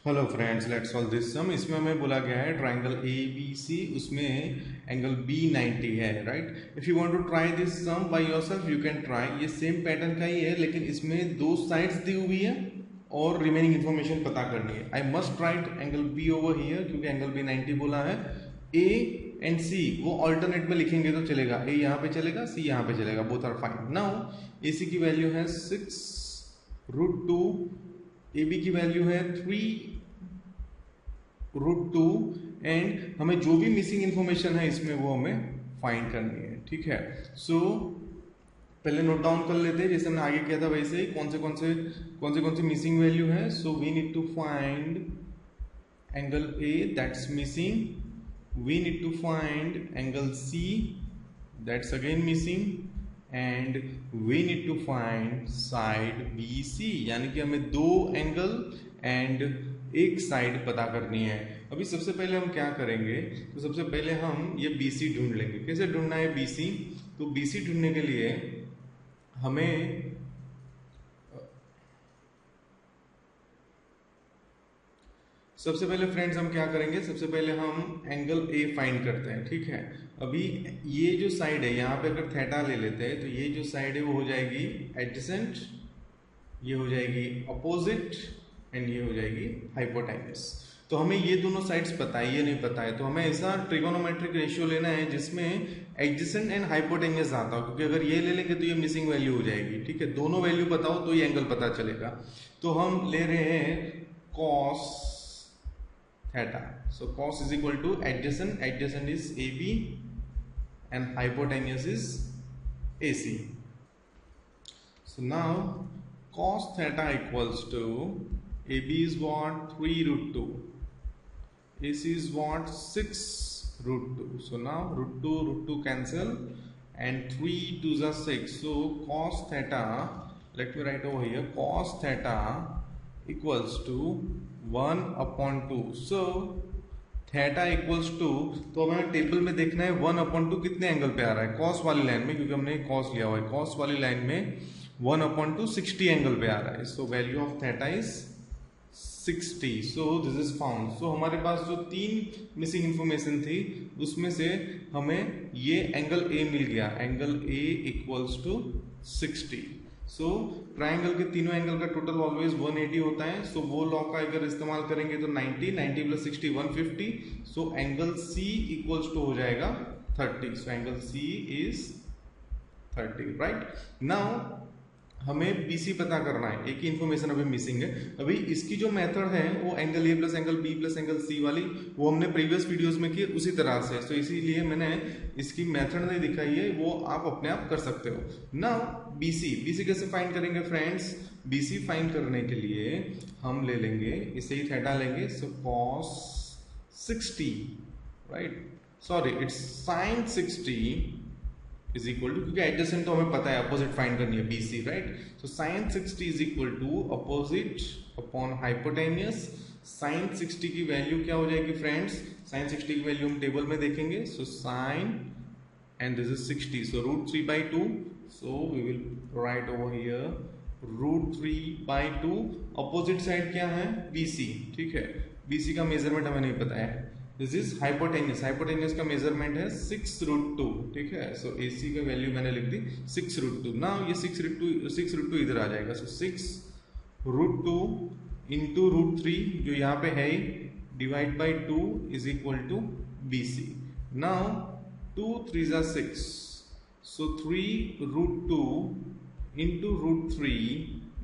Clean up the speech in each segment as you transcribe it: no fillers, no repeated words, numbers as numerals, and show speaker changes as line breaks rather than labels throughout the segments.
Hello friends, let's solve this sum. इसमें हमें बोला गया है ट्राइंगल ए बी सी, उसमें एंगल बी 90 है, right. If you want to try this sum by yourself you can try. ये same pattern का ही है, लेकिन इसमें दो साइड्स दी हुई है और रिमेनिंग इन्फॉर्मेशन पता करनी है। I must write angle B over here, क्योंकि एंगल बी 90 बोला है। ए एंड सी वो ऑल्टरनेट में लिखेंगे तो चलेगा, ए यहाँ पे चलेगा, सी यहाँ पे चलेगा, बोथ आर फाइन। नाउ ए सी की वैल्यू है 6√2, ए बी की वैल्यू है 3√2 एंड हमें जो भी मिसिंग इंफॉर्मेशन है इसमें वो हमें फाइंड करनी है, ठीक है। सो पहले नोट डाउन कर लेते हैं, जैसे हमने आगे किया था वैसे ही कौन से मिसिंग वैल्यू है। So we need to find angle A, that's missing. We need to find angle C, that's again missing. And we need to find side B C, यानी कि हमें दो एंगल एंड एक साइड पता करनी है। अभी सबसे पहले हम क्या करेंगे, तो सबसे पहले हम ये बी सी ढूंढ लेंगे। कैसे ढूंढना है बी सी? तो बी सी ढूंढने के लिए हमें सबसे पहले फ्रेंड्स हम क्या करेंगे, सबसे पहले हम एंगल ए फाइंड करते हैं, ठीक है। अभी ये जो साइड है, यहाँ पे अगर थीटा ले लेते हैं तो ये जो साइड है वो हो जाएगी एडजेसेंट, ये हो जाएगी अपोजिट एंड ये हो जाएगी हाइपोटेन्यूस। तो हमें ये दोनों साइड्स पता है, ये नहीं पता है, तो हमें ऐसा ट्रिगोनोमेट्रिक रेशियो लेना है जिसमें एडजेसेंट एंड हाइपोटेन्यूस आता हो, क्योंकि अगर ये ले लेंगे तो ये मिसिंग वैल्यू हो जाएगी, ठीक है। दोनों वैल्यू पता हो तो ये एंगल पता चलेगा। तो हम ले रहे हैं cos theta. So cos is equal to adjacent. Adjacent is AB and hypotenuse is AC. So now cos theta equals to AB is what? 3√2. AC is what? 6√2. So now √2 cancel and 3 2s are 6. So cos theta, let me write over here, cos theta equals to 1/2. So theta equals to, तो हमें table में देखना है 1/2 कितने angle पे आ रहा है, कॉस वाली लाइन में, क्योंकि हमने कॉस लिया हुआ है। कॉस वाली लाइन में 1/2 60 एंगल पे आ रहा है। So value of theta is 60। So this is found. So हमारे पास जो तीन मिसिंग इंफॉर्मेशन थी उसमें से हमें ये एंगल ए मिल गया। Angle A equals to 60। So triangle के तीनों एंगल का टोटल ऑलवेज 180 होता है। सो वो लॉ का अगर इस्तेमाल करेंगे तो 90 plus 60 150। So angle C equals to हो जाएगा 30। So angle C is 30, right. Now हमें BC पता करना है, एक ही इन्फॉर्मेशन अभी मिसिंग है। अभी इसकी जो मेथड है वो angle A plus angle B plus angle C वाली, वो हमने प्रीवियस वीडियोस में की उसी तरह से। तो इसीलिए मैंने इसकी मेथड नहीं दिखाई है, वो आप अपने आप कर सकते हो। नाउ BC कैसे फाइंड करेंगे फ्रेंड्स? BC फाइंड करने के लिए हम ले लेंगे, इसे ही थीटा लेंगे। So cos 60, right, sorry it's sin 60 is equal to, क्योंकि एडजेसेंट तो हमें पता है, अपोजिट फाइंड करनी है BC, right. So sin 60 is equal to opposite upon hypotenuse. sin 60 की वैल्यू क्या हो जाएगी फ्रेंड्स? sin 60 की वैल्यू हम टेबल में देखेंगे। So sin and this is 60, so √3/2। So we will write over here √3/2। Opposite side क्या है? BC, ठीक है। BC का मेजरमेंट हमें नहीं पता है। दिस इज हाइपोटेन्यूस, हाइपोटेन्यूस का मेजरमेंट है 6√2, ठीक है। सो AC का वैल्यू मैंने लिख दी 6√2। नाउ ये 6√2 इधर आ जाएगा। सो 6√2 इंटू √3 जो यहाँ पे है divide by 2 is equal to BC। Now 2 3s are 6, so 3√2 into √3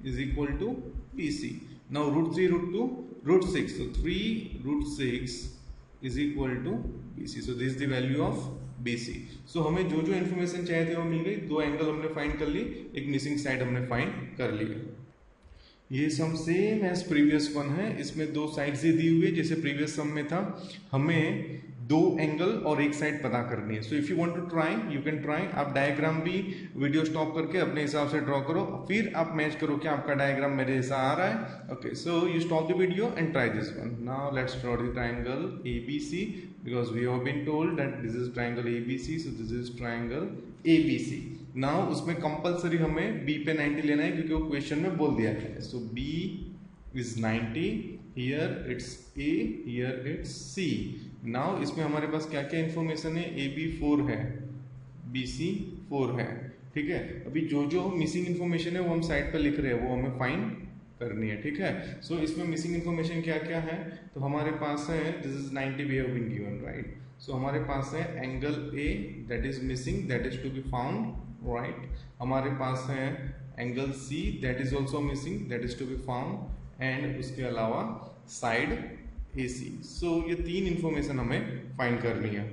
is equal to BC. Now √3√2 √6, so 3√6 is equal to BC. So this is the value of BC. So हमें जो जो इन्फॉर्मेशन चाहिए थे वो मिल गई। दो एंगल हमने find कर ली, एक मिसिंग साइड हमने फाइंड कर लिया। ये सम सेम एज प्रीवियस वन है, इसमें दो साइड्स ही दी हुई है जैसे प्रीवियस सम में था। हमें दो एंगल और एक साइड पता करनी है। So if you want to try you can try. आप डायग्राम भी वीडियो स्टॉप करके अपने हिसाब से ड्रॉ करो, फिर आप मैच करो कि आपका डायग्राम मेरे जैसा आ रहा है। Okay, so you stop the video and try this one. Now let's draw the triangle ABC, because we have been told that this is triangle ABC, so this is triangle ABC. Now उसमें compulsory हमें B पे 90 लेना है, क्योंकि वो question में बोल दिया है। So B is 90 here it's A, here it's C. Now इसमें हमारे पास क्या क्या इन्फॉर्मेशन है, ए बी 4 है, बी सी 4 है, ठीक है। अभी जो जो मिसिंग इन्फॉर्मेशन है वो हम साइड पर लिख रहे हैं, वो हमें फाइंड करनी है, ठीक है। सो इसमें मिसिंग इन्फॉर्मेशन क्या क्या है, तो हमारे पास है this is 90 we have been given, right. So हमारे पास है angle A that is missing, that is to be found, right. हमारे पास है angle C that is also missing, that is to be found, and उसके अलावा side ए सी। सो ये तीन इंफॉर्मेशन हमें फाइंड करनी है।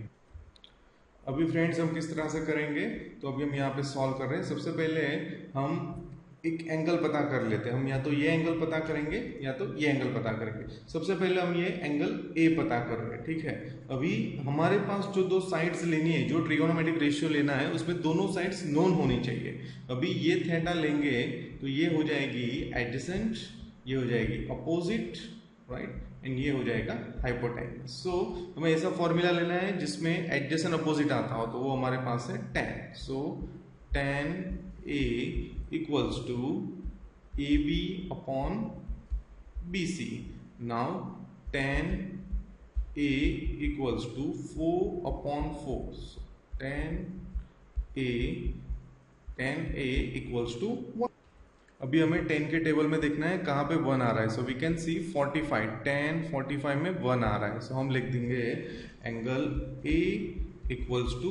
अभी फ्रेंड्स हम किस तरह से करेंगे, तो अभी हम यहाँ पे सॉल्व कर रहे हैं। सबसे पहले हम एक एंगल पता कर लेते हैं। हम या तो ये एंगल पता करेंगे या तो ये एंगल पता करेंगे। सबसे पहले हम ये एंगल ए पता कर रहे हैं, ठीक है। अभी हमारे पास जो दो साइड्स लेनी है, जो ट्रिगोनोमेट्रिक रेशियो लेना है, उसमें दोनों साइड्स नोन होनी चाहिए। अभी ये थीटा लेंगे तो ये हो जाएगी एडजेसेंट, ये हो जाएगी अपोजिट, राइट, एंड ये हो जाएगा हाइपोटेन्यूस। सो हमें ऐसा फॉर्मूला लेना है जिसमें एडजेसेंट अपोजिट आता हो, तो वो हमारे पास है tan। So tan A equals to AB upon BC. Now tan A equals to 4 upon 4. So tan A equals to 1. अभी हमें 10 के टेबल में देखना है कहाँ पे 1 आ रहा है। So we can see 45, tan 45 में 1 आ रहा है। सो हम लिख देंगे angle A equals to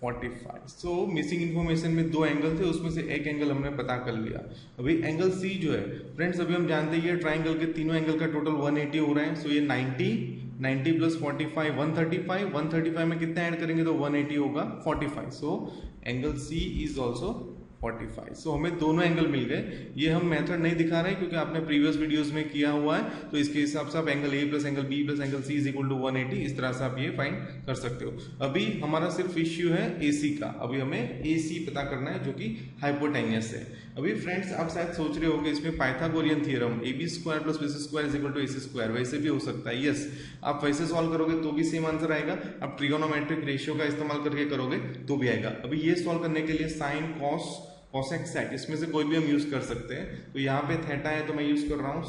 45। So missing information में दो एंगल थे, उसमें से एक एंगल हमने पता कर लिया। अभी एंगल सी जो है फ्रेंड्स, अभी हम जानते हैं ये ट्राइंगल के तीनों एंगल का टोटल 180 हो रहा है। सो ये 90 प्लस 45 135, 135 में कितना ऐड करेंगे तो 180 होगा 45। So angle C is also 45। So हमें दोनों एंगल मिल गए। ये हम मेथड नहीं दिखा रहे हैं क्योंकि आपने प्रीवियस वीडियोस में किया हुआ है, तो इसके हिसाब से आप angle A plus angle B plus angle C is equal to 180, इस तरह से आप ये फाइंड कर सकते हो। अभी हमारा सिर्फ इश्यू है एसी का। अभी हमें एसी पता करना है जो कि हाइपोटेन्यूस है। अभी फ्रेंड्स आप शायद सोच रहे हो कि इसमें Pythagorean theorem A B square plus B C square is equal to A C square, वैसे भी हो सकता है। यस, आप वैसे सॉल्व करोगे तो भी सेम आंसर आएगा, आप ट्रिगोनोमेट्रिक रेशियो का इस्तेमाल करके करोगे तो भी आएगा। अभी ये सॉल्व करने के लिए साइन कॉस कॉसेक सेक इसमें से कोई भी हम यूज कर सकते हैं। तो यहाँ पे थीटा है तो मैं यूज कर रहा हूँ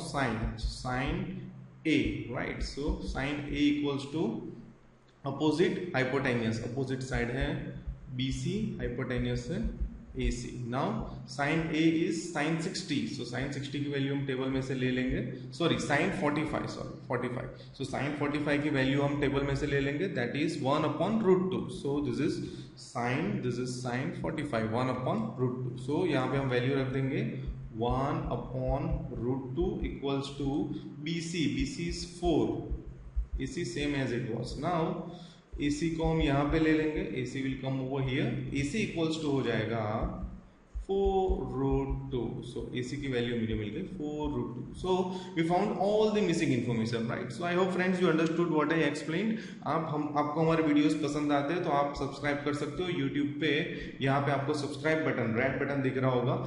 sine A, right. So sine A equals to opposite hypotenuse, opposite side है BC, हाइपोटेन्यूस है AC। Now sine A is sine 60, so sine 60 की वैल्यू हम टेबल में से ले लेंगे, सॉरी साइन 45, सो साइन 45 की वैल्यू हम टेबल में से ले लेंगे, that is 1 upon root 2। So this is sine 45 1 upon root 2। So यहाँ पे हम वैल्यू रख देंगे 1 upon root 2 equals to BC is 4, AC same as it was. Now AC को हम यहाँ पे ले लेंगे, AC will come over here, AC equals to हो जाएगा 4 रूट 2। सो AC की वैल्यू मुझे मिल गई 4 root 2। So we found all the missing information, right. So I hope friends you understood what I explained. आपको हमारे वीडियोस पसंद आते हैं तो आप सब्सक्राइब कर सकते हो यूट्यूब पे। यहाँ पे आपको सब्सक्राइब बटन, रेड बटन दिख रहा होगा,